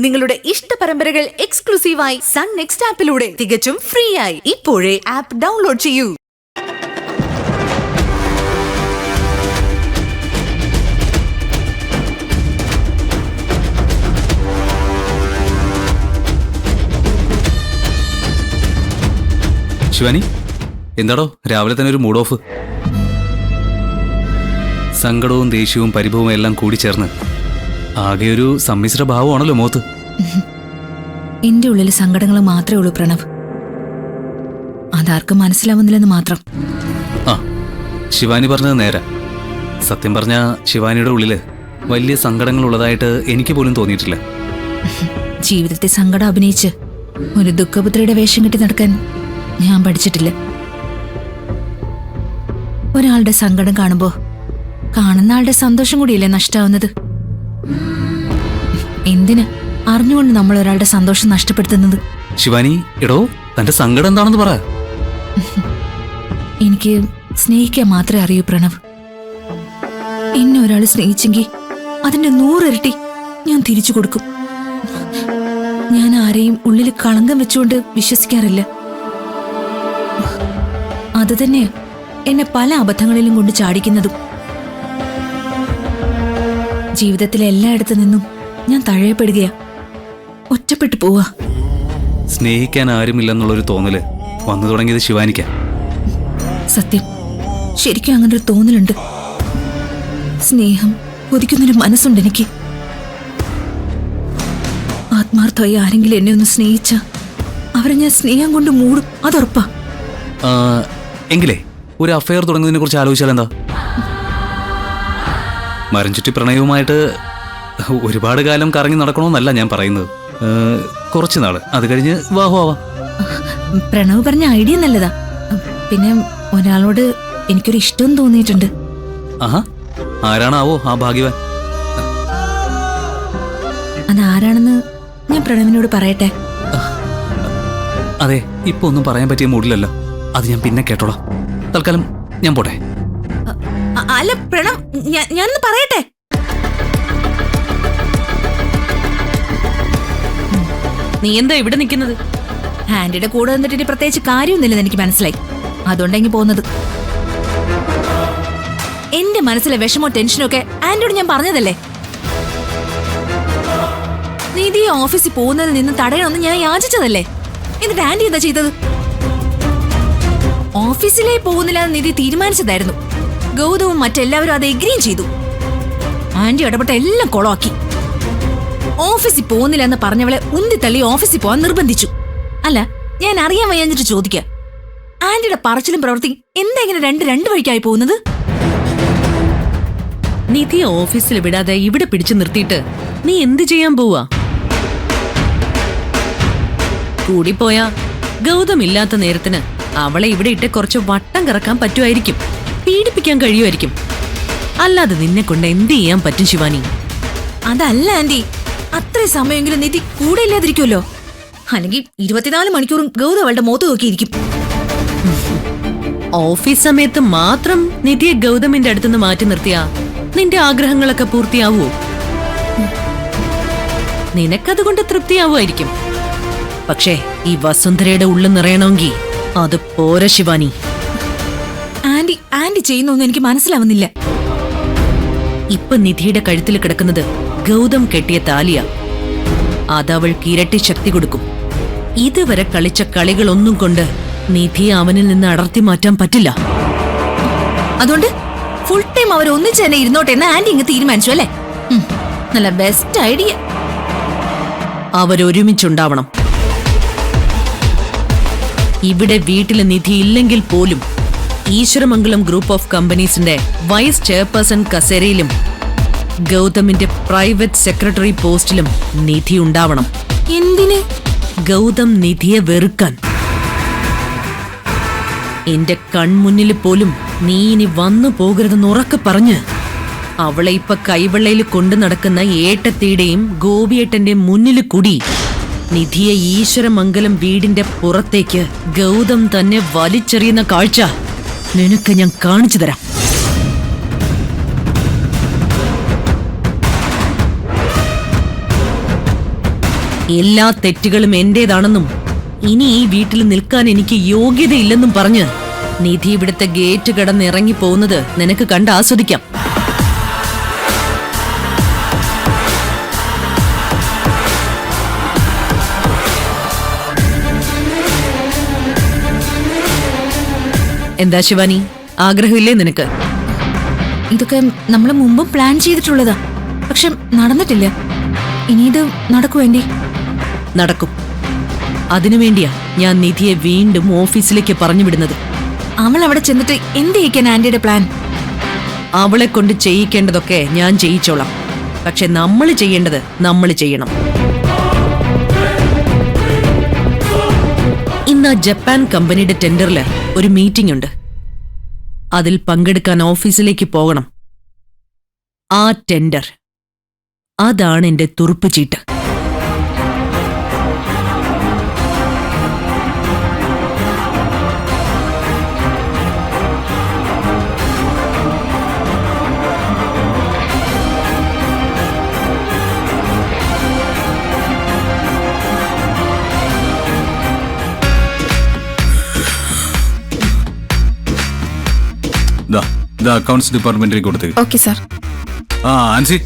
നിങ്ങളുടെ ഇഷ്ട പരമ്പരകൾ എക്സ്ക്ലൂസീവായി സൺ നെക്സ്റ്റ് ആപ്പിലൂടെ തികച്ചും ഫ്രീ ആയി. ഇപ്പോഴേ ആപ്പ് ഡൗൺലോഡ് ചെയ്യൂ. ശിവാനി, എന്താടോ രാവിലെ തന്നെ ഒരു മൂഡ് ഓഫ്? സങ്കടവും ദേഷ്യവും പരിഭവവും എല്ലാം കൂടി ചേർന്ന് ആകെ ഒരു സമ്മിശ്ര ഭാവമാണല്ലോ മോത്ത്. എന്റെ ഉള്ളിൽ സങ്കടങ്ങൾ മാത്രമേ ഉള്ളൂ പ്രണവ്, അതാർക്കും മനസ്സിലാവുന്നില്ലെന്ന് മാത്രം. ആ, ശിവാനി പറഞ്ഞത് നേരെ. സത്യം പറഞ്ഞ ശിവാനിയുടെ ഉള്ളില് വലിയ സങ്കടങ്ങൾ ഉള്ളതായിട്ട് എനിക്ക് പോലും തോന്നിയിട്ടില്ല. ജീവിതത്തെ സങ്കടം അഭിനയിച്ച് ഒരു ദുഃഖപുത്രിയുടെ വേഷം കെട്ടി നടക്കാൻ ഞാൻ പഠിച്ചിട്ടില്ല. ഒരാളുടെ സങ്കടം കാണുമ്പോ കാണുന്ന ആളുടെ സന്തോഷം കൂടിയല്ലേ നഷ്ടാവുന്നത്? എന്തിന് അറിഞ്ഞുകൊണ്ട് നമ്മൾ ഒരാളുടെ സന്തോഷം നഷ്ടപ്പെടുത്തുന്നത്? ശിവാനി, എടോ തന്റെ സങ്കടം എന്താണെന്ന് പറ. എനിക്ക് സ്നേഹിക്കാൻ മാത്രമേ അറിയൂ പ്രണവ്. എന്നെ ഒരാൾ സ്നേഹിച്ചെങ്കിൽ അതിന്റെ 100 ഇരട്ടി ഞാൻ തിരിച്ചു കൊടുക്കും. ഞാൻ ആരെയും ഉള്ളിൽ കളങ്കം വെച്ചുകൊണ്ട് വിശ്വസിക്കാറില്ല. അതുതന്നെ എന്നെ പല അബദ്ധങ്ങളിലും കൊണ്ട് ചാടിക്കുന്നതും. ജീവിതത്തിലെ എല്ലായിടത്തു നിന്നും ഞാൻ തഴയപ്പെടുകയാ, ഒറ്റപ്പെട്ടു പോവാ. സ്നേഹിക്കാൻ ആരുമില്ലെന്നുള്ളൊരു തോന്നല് വന്നു തുടങ്ങിയത് ശിവാനിക്ക. സത്യം, ശരിക്കും അങ്ങനെ ഒരു തോന്നലുണ്ട്. സ്നേഹം കൊതിക്കുന്നൊരു മനസ്സുണ്ട് എനിക്ക്. ആത്മാർത്ഥമായി ആരെങ്കിലും എന്നെ ഒന്ന് സ്നേഹിച്ച അവരെ ഞാൻ സ്നേഹം കൊണ്ട് മൂടും, അതുറപ്പാ. എങ്കിലേ ഒരു അഫയർ തുടങ്ങുന്നതിനെ കുറിച്ച് ആലോചിച്ചാൽ എന്താ? മരം ചുറ്റി പ്രണയവുമായിട്ട് ഒരുപാട് കാലം കറങ്ങി നടക്കണമെന്നല്ല ഞാൻ പറയുന്നത്. കുറച്ചു നാള്, അത് കഴിഞ്ഞ് വിവാഹമാവാം. പ്രണവ് പറഞ്ഞ ഐഡിയ നല്ലതാ. പിന്നെ ഒരാളോട് എനിക്കൊരു ഇഷ്ടം തോന്നിയിട്ടുണ്ട്. ആഹാ, ആരാണാവോ ആ ഭാഗ്യവാൻ? അതാരാണെന്ന് ഞാൻ പ്രണവിനോട് പറയട്ടെ? അതെ, ഇപ്പൊ ഒന്നും പറയാൻ പറ്റിയ മൂഡിലല്ല. അത് ഞാൻ പിന്നെ കേട്ടോളാം. തൽക്കാലം ഞാൻ പോട്ടെ. അല്ല പ്രണവ്, ഞാനൊന്ന് പറയട്ടെ. നീ എന്താ ഇവിടെ നിൽക്കുന്നത്? ആന്റിയുടെ കൂടെ നിന്നിട്ട് പ്രത്യേകിച്ച് കാര്യമൊന്നുമില്ലെന്ന് എനിക്ക് മനസ്സിലായി. അതുകൊണ്ടെങ്കിൽ പോകുന്നത്. എന്റെ മനസ്സിലെ വിഷമോ ടെൻഷനോ ഒക്കെ ആന്റിയോട് ഞാൻ പറഞ്ഞതല്ലേ. നിധി ഓഫീസിൽ പോകുന്നതിൽ നിന്ന് തടയണമെന്ന് ഞാൻ യാചിച്ചതല്ലേ. എന്നിട്ട് ആന്റി എന്താ ചെയ്തത്? ഓഫീസിലേ പോകുന്നില്ല എന്ന് നിധി തീരുമാനിച്ചതായിരുന്നു. ഗൗതവും മറ്റെല്ലാവരും അത് എഗ്രീം ചെയ്തു. ആന്റി ഇടപെട്ട എല്ലാം കൊളാക്കി. ഓഫീസിൽ പോകുന്നില്ല എന്ന് പറഞ്ഞവളെ ഉന്തിത്തള്ളി ഓഫീസിൽ പോകാൻ നിർബന്ധിച്ചു. അല്ല, ഞാൻ അറിയാൻ വയ്യാഞ്ഞിട്ട് ചോദിക്ക, ആന്റിയുടെ പറച്ചിലും പ്രവൃത്തി എന്താ ഇങ്ങനെ രണ്ട് വഴിക്കായി പോകുന്നത്? നിധിയെ ഓഫീസിൽ വിടാതെ ഇവിടെ പിടിച്ചു നിർത്തിയിട്ട് നീ എന്ത് ചെയ്യാൻ പോവാ? കൂടിപ്പോയാ ഗൗതം ഇല്ലാത്ത നേരത്തിന് അവളെ ഇവിടെ ഇട്ട് കുറച്ച് വട്ടം കറക്കാൻ പറ്റുമായിരിക്കും, പീഡിപ്പിക്കാൻ കഴിയുമായിരിക്കും. അല്ലാതെ നിന്നെ കൊണ്ട് എന്ത് ചെയ്യാൻ പറ്റും ശിവാനി? അതല്ല ആന്റി, അത്രയും സമയമെങ്കിലും നിധി കൂടെ ഇല്ലാതിരിക്കുമല്ലോ. അല്ലെങ്കിൽ 24 മണിക്കൂറും ഗൗതം അവളുടെ മുഖത്ത് നോക്കിയിരിക്കും. ഓഫീസ് സമയത്ത് മാത്രം നിധിയെ ഗൗതമിന്റെ അടുത്തുനിന്ന് മാറ്റി നിർത്തിയാ നിന്റെ ആഗ്രഹങ്ങളൊക്കെ പൂർത്തിയാവോ? നിനക്കതുകൊണ്ട് തൃപ്തിയാവുമായിരിക്കും. പക്ഷേ ഈ വസുന്ധരയുടെ ഉള്ളിൽ നിറയണമെങ്കിൽ അത് പോരാ ശിവാനി. ആന്റി ചെയ്യുന്നൊന്നും എനിക്ക് മനസ്സിലാവുന്നില്ല. ഇപ്പൊ നിധിയുടെ കഴുത്തിൽ കിടക്കുന്നത് ഗൗതം കെട്ടിയ താലിയ. അതവൾക്ക് ഇരട്ടി ശക്തി കൊടുക്കും. ഇതുവരെ കളിച്ച കളികളൊന്നും കൊണ്ട് നിധിയെ അവനിൽ നിന്ന് അടർത്തി മാറ്റാൻ പറ്റില്ല. അതുകൊണ്ട് ഫുൾ ടൈം അവർ ഒന്നിച്ച് തന്നെ ഇരുന്നോട്ടെ എന്ന് ആന്റി ഇങ്ങ് തീരുമാനിച്ചു അല്ലേ? നല്ല ബെസ്റ്റ് ഐഡിയ. അവരൊരുമിച്ചുണ്ടാവണം. ഇവിടെ വീട്ടില് നിധി ഇല്ലെങ്കിൽ പോലും ഈശ്വരമംഗലം ഗ്രൂപ്പ് ഓഫ് കമ്പനീസിന്റെ വൈസ് ചെയർപേഴ്സൺ കസേരയിലും ഗൗതമിന്റെ പ്രൈവറ്റ് സെക്രട്ടറി പോസ്റ്റിലും നിധി ഉണ്ടാവണം. എന്തിന്? ഗൗതം നിധിയെ വെറുക്കാൻ. എന്റെ കൺമുന്നിൽ പോലും നീ ഇനി വന്നു പോകരുതെന്ന് ഉറക്കെ പറഞ്ഞ് അവളെ ഇപ്പൊ കൈവെള്ളയിൽ കൊണ്ടു നടക്കുന്ന ഏട്ടത്തിയുടെയും ഗോപിയേട്ടന്റെയും മുന്നിൽ കൂടി നിധിയെ ഈശ്വരമംഗലം വീടിന്റെ പുറത്തേക്ക് ഗൗതം തന്നെ വലിച്ചെറിയുന്ന കാഴ്ച നിനക്ക് ഞാൻ കാണിച്ചു തരാം. എല്ലാ തെറ്റുകളും എന്റേതാണെന്നും ഇനി ഈ വീട്ടിൽ നിൽക്കാൻ എനിക്ക് യോഗ്യതയില്ലെന്നും പറഞ്ഞ് നിധി ഇവിടുത്തെ ഗേറ്റ് കടന്നിറങ്ങി പോകുന്നത് നിനക്ക് കണ്ട് ആസ്വദിക്കാം. എന്താ ശിവാനി, ആഗ്രഹമില്ലേ നിനക്ക്? ഇതൊക്കെ നമ്മൾ മുമ്പും പ്ലാൻ ചെയ്തിട്ടുള്ളതാ, പക്ഷെ നടന്നിട്ടില്ല. ഇനി ഇത് നടക്കുവേണ്ടി? നടക്കും. അതിനുവേണ്ടിയാ ഞാൻ നിധിയെ വീണ്ടും ഓഫീസിലേക്ക് പറഞ്ഞു വിടുന്നത്. അവൾ അവിടെ ചെന്നിട്ട് എന്ത് ചെയ്യിക്കാൻ ആന്റിയുടെ പ്ലാൻ? അവളെ കൊണ്ട് ചെയ്യിക്കേണ്ടതൊക്കെ ഞാൻ ചെയ്യിച്ചോളാം. പക്ഷെ നമ്മൾ ചെയ്യേണ്ടത് നമ്മൾ ചെയ്യണം. ഇന്ന് ആ ജപ്പാൻ കമ്പനിയുടെ ടെൻഡറില് ഒരു മീറ്റിംഗ് ഉണ്ട്. അതിൽ പങ്കെടുക്കാൻ ഓഫീസിലേക്ക് പോകണം. ആ ടെൻഡർ, അതാണ് എന്റെ തുറുപ്പ് ചീട്ട്. അക്കൗണ്ട്സ് ഡിപ്പാർട്ട്മെന്റിലേക്ക് കൊടുത്തേ. Okay sir. ആ ആൻസി,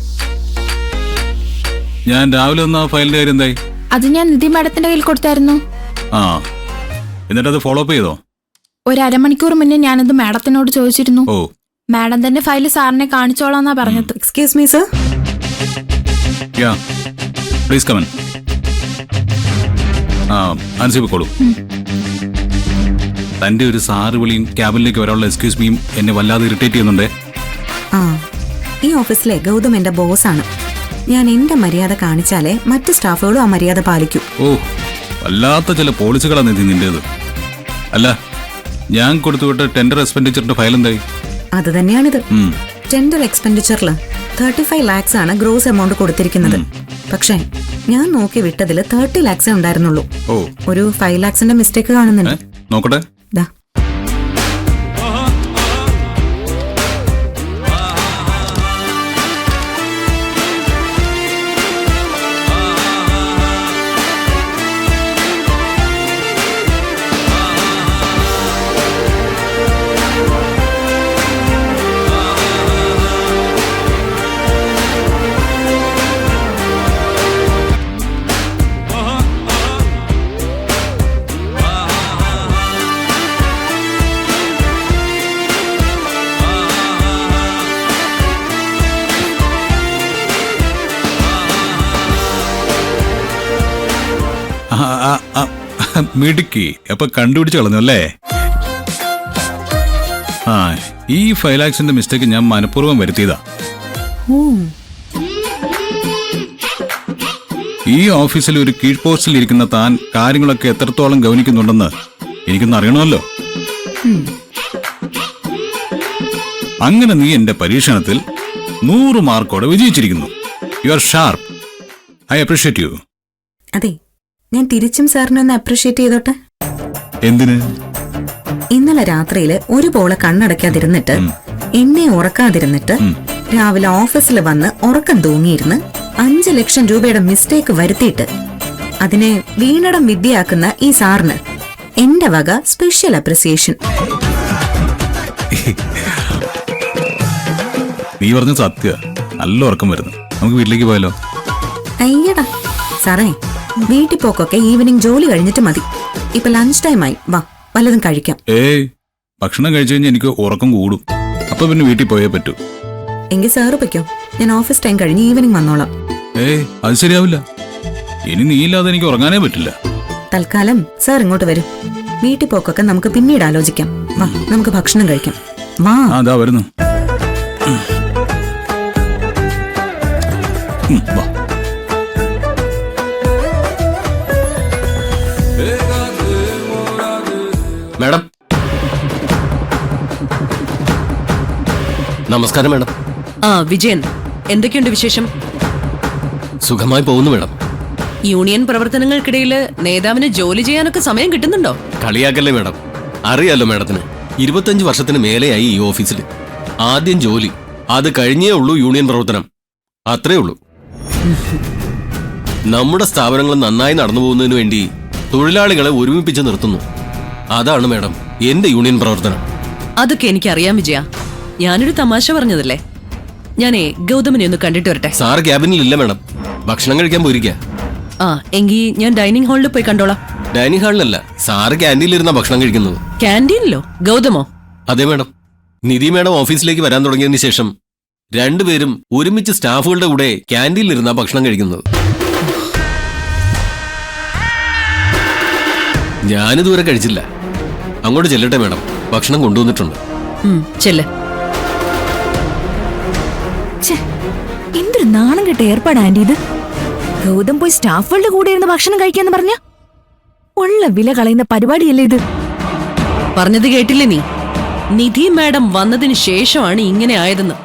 ഞാൻ രാവിലെ വന്ന ഫയലിന്റെ കാര്യം എന്തായി? അത് ഞാൻ നിധി മാഡത്തിന്റെ കയ്യിൽ കൊടുത്തായിരുന്നു. ആ, എന്നിട്ട് അത് ഫോളോ അപ്പ് ചെയ്തോ? ഒരു അരമണിക്കൂർ മുന്നേ ഞാനത് മാഡത്തിനോട് ചോദിച്ചിരുന്നു. ഓ, മാഡം തന്നെ ഫയൽ സാറിനെ കാണിച്ചോളാന്നാ പറഞ്ഞത്. Excuse me sir. Yeah please come in. ആ ആൻസി പൊക്കോളൂ. തന്റെ ഒരു സാറ് വിളിയും ക്യാബിനിലേക്ക് വരാനുള്ള എക്സ്ക്യൂസ് മീയും എന്നെ വല്ലാതെ ഇറിറ്റേറ്റ് ചെയ്യുന്നുണ്ടേ. ആ, ഈ ഓഫീസിലെ ഗൗതം എന്റെ ബോസാണ്. ഞാൻ എന്റെ മര്യാദ കാണിച്ചാലേ മറ്റ് സ്റ്റാഫുകളും ആ മര്യാദ പാലിക്കൂ. ഓ, വല്ലാത്ത ചില പോളിസികളാണ് നിധി നിന്റേത്. അല്ല, ഞാൻ കൊടുത്തുവിട്ട ടെൻഡർ എക്സ്പെൻഡിച്ചറിന്റെ ഫയൽ എന്തായി? അത് തന്നെയാണിത്. ടെൻഡർ എക്സ്പെൻഡിച്ചറിൽ 35 lakhs ആണ് ഗ്രോസ് എമൗണ്ട് കൊടുത്തിരിക്കുന്നത്. പക്ഷേ ഞാൻ നോക്കി വിട്ടതിൽ 30 lakhs ഉണ്ടായിരുന്നുള്ളൂ. ഓ, ഒരു 5 lakhsന്റെ മിസ്റ്റേക്ക് കാണുന്നുണ്ട്. നോക്കട്ടെ. ദാ. മിടുക്കി, അപ്പൊ കണ്ടുപിടിച്ച് കളഞ്ഞു അല്ലേ? ആ, ഈ 5 lakhsന്റെ മിസ്റ്റേക്ക് ഞാൻ മനഃപൂർവ്വം വരുത്തിയതാ. ഈ ഓഫീസിൽ ഒരു കീഴ് പോസ്റ്റിൽ ഇരിക്കുന്ന താൻ കാര്യങ്ങളൊക്കെ എത്രത്തോളം ഗവനിക്കുന്നുണ്ടെന്ന് എനിക്കൊന്ന് അറിയണമല്ലോ. അങ്ങനെ നീ എന്റെ പരീക്ഷണത്തിൽ 100 മാർക്കോടെ വിജയിച്ചിരിക്കുന്നു. You are sharp. I appreciate you. അതെ, ഞാൻ തിരിച്ചും സാറിനെ ഒന്ന് അപ്രീഷിയേറ്റ് ചെയ്തോട്ടെ. എന്തിന്? ഇന്നലെ രാത്രിയില് ഒരു പോളെ കണ്ണടയ്ക്കാതിരുന്നിട്ട് എന്നെ ഉറക്കാതിരുന്നിട്ട് രാവിലെ ഓഫീസിൽ വന്ന് ഉറക്കം തൂങ്ങിയിരുന്ന് 5 ലക്ഷം രൂപയുടെ മിസ്റ്റേക്ക് വരുത്തിയിട്ട് അതിനെ വീണടം വിദ്യയാക്കുന്ന ഈ സാറിന് എന്റെ വക സ്പെഷ്യൽ അപ്രിസിയേഷൻ. നീ പറഞ്ഞ സത്യ. നല്ല ഉറക്കം വരുന്നു. നമുക്ക് വീട്ടിലേക്ക് പോയാലോ? അയ്യടാ സാറേ, വീട്ടിൽ പോക്കൊക്കെ ഈവനിങ് ജോലി കഴിഞ്ഞിട്ട് മതി. ഇപ്പൊ ലഞ്ച് ടൈം ആയി, വാ വല്ലതും കഴിക്കാം. ഏയ്, ഭക്ഷണം കഴിച്ചു കഴിഞ്ഞാൽ എനിക്ക് ഉറക്കം കൂടും. അപ്പൊ പിന്നെ വീട്ടിൽ പോയേ പറ്റൂ. എങ്കിൽ സാറ് പൊയ്ക്കോ, ഞാൻ ഓഫീസ് ടൈം കഴിഞ്ഞ് ഈവനിങ് വന്നോളാം. ഏയ്, അത് ശരിയാവില്ല. ഇനി നീ ഇല്ലാതെ എനിക്ക് ഉറങ്ങാനേ പറ്റില്ല. തൽക്കാലം സാർ ഇങ്ങോട്ട് വരും. വീട്ടിൽ പോക്കൊക്കെ നമുക്ക് പിന്നീട് ആലോചിക്കാം. വാ, നമുക്ക് ഭക്ഷണം കഴിക്കാം. വാ. അതാ വരുന്നു. വാ. മാഡം, നമസ്കാരം മാഡം. ആ വിജയൻ, എന്തൊക്കെയുണ്ട് വിശേഷം? സുഖമായി പോകുന്നു മാഡം. യൂണിയൻ പ്രവർത്തനങ്ങൾക്കിടയിൽ നേതാവിന് ജോലി ചെയ്യാനൊക്കെ സമയം കിട്ടുന്നുണ്ടോ? കളിയാക്കല്ലേ മാഡം, അറിയാലോ മാഡത്തിന് 25 വർഷത്തിന് മേലെയായി ഈ ഓഫീസിൽ. ആദ്യം ജോലി, അത് കഴിഞ്ഞേ ഉള്ളൂ യൂണിയൻ പ്രവർത്തനം. അത്രേ ഉള്ളൂ. നമ്മുടെ സ്ഥാപനങ്ങൾ നന്നായി നടന്നു പോകുന്നതിന് വേണ്ടി തൊഴിലാളികളെ ഒരുമിപ്പിച്ച് നിർത്തുന്നു. അതാണ് മാഡം എന്റെ യൂണിയൻ പ്രവർത്തനം. അതൊക്കെ എനിക്കറിയാം വിജയ. ഞാനൊരു തമാശ പറഞ്ഞതല്ലേ. ഞാനേ ഗൗതമിനെ ഒന്ന് കണ്ടിട്ട് വരട്ടെ. സാറ് ക്യാബിനിൽ ഇല്ല മാഡം, ഭക്ഷണം കഴിക്കാൻ പോയിരിക്കുക. ആ എങ്കിൽ ഞാൻ ഡൈനിങ് ഹാളിൽ പോയി കണ്ടോളാം. ഡൈനിങ് ഹാളിലല്ല, സാറ് ക്യാൻറ്റീനിലിരുന്ന ഭക്ഷണം കഴിക്കുന്നത്. ക്യാൻറ്റീനിലോ? ഗൗതമോ? അതെ മാഡം. നിധി മാഡം ഓഫീസിലേക്ക് വരാൻ തുടങ്ങിയതിന് ശേഷം രണ്ടുപേരും ഒരുമിച്ച് സ്റ്റാഫുകളുടെ കൂടെ ക്യാൻറ്റീനിലിരുന്ന ഭക്ഷണം കഴിക്കുന്നത്. ഞാനിതുവരെ കഴിച്ചില്ല. അങ്ങോട്ട് ചെല്ലട്ടെ മാഡം, ഭക്ഷണം കൊണ്ടുവന്നിട്ടുണ്ട്. ചെല്ല്. എന്തൊരു നാണം കെട്ട ഏർപ്പാട് ആന്റി ഇത്. ഗൗതം പോയി സ്റ്റാഫുകളുടെ കൂടെ ഇരുന്ന് ഭക്ഷണം കഴിക്കാന്ന് പറഞ്ഞ ഉള്ള വില കളയുന്ന പരിപാടിയല്ലേ ഇത്? പറഞ്ഞത് കേട്ടില്ലേ നീ? നിധി മാഡം വന്നതിന് ശേഷമാണ് ഇങ്ങനെ ആയതെന്ന്.